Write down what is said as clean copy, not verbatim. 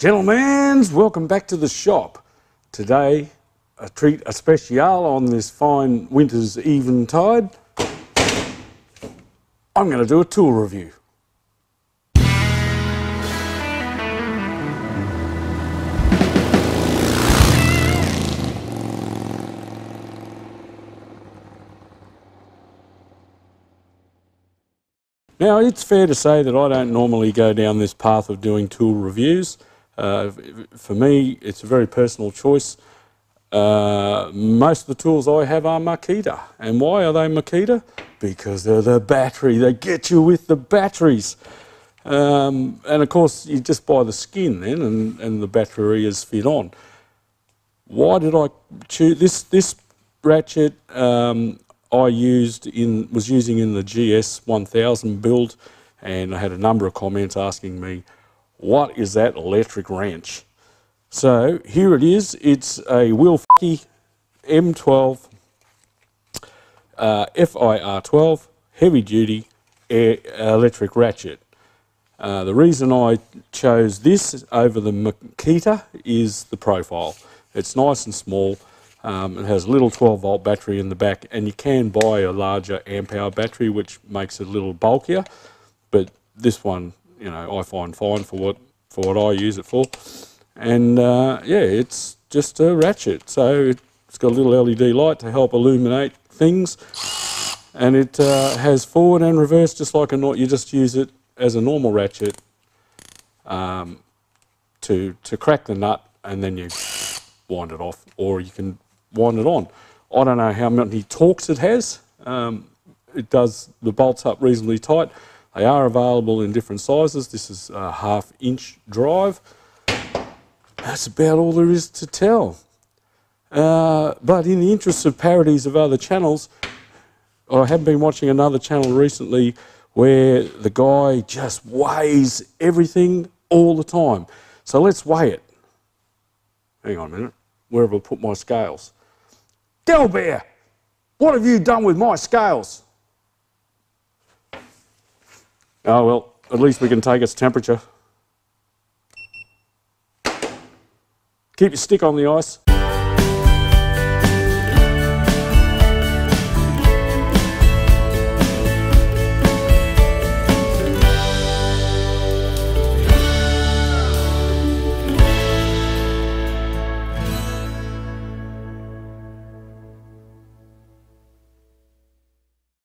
Gentlemen, welcome back to the shop. Today, a treat especial on this fine winter's eventide. I'm going to do a tool review. Now, it's fair to say that I don't normally go down this path of doing tool reviews. For me, it's a very personal choice. Most of the tools I have are Makita. And why are they Makita? Because they're the battery. They get you with the batteries. And of course, you just buy the skin then, and the battery is fit on. Why did I choose this ratchet? I was using in the GS1000 build, and I had a number of comments asking me, what is that electric wrench? So here it is. It's a Milwaukee M12 FIR12 heavy duty electric ratchet. The reason I chose this over the Makita is the profile. It's nice and small. It has a little 12-volt battery in the back, and you can buy a larger amp-hour battery, which makes it a little bulkier. But this one, you know, I find fine for what I use it for. And yeah, it's just a ratchet. So it's got a little LED light to help illuminate things, and it has forward and reverse, just like you just use it as a normal ratchet to crack the nut, and then you wind it off, or you can wind it on. I don't know how many torques it has. It does the bolts up reasonably tight. They are available in different sizes. This is a 1/2-inch drive. That's about all there is to tell. But in the interest of parodies of other channels, I have been watching another channel recently where the guy just weighs everything all the time. So let's weigh it. Hang on a minute. Where have I put my scales? Delbear, what have you done with my scales? Oh well, at least we can take its temperature. Keep your stick on the ice.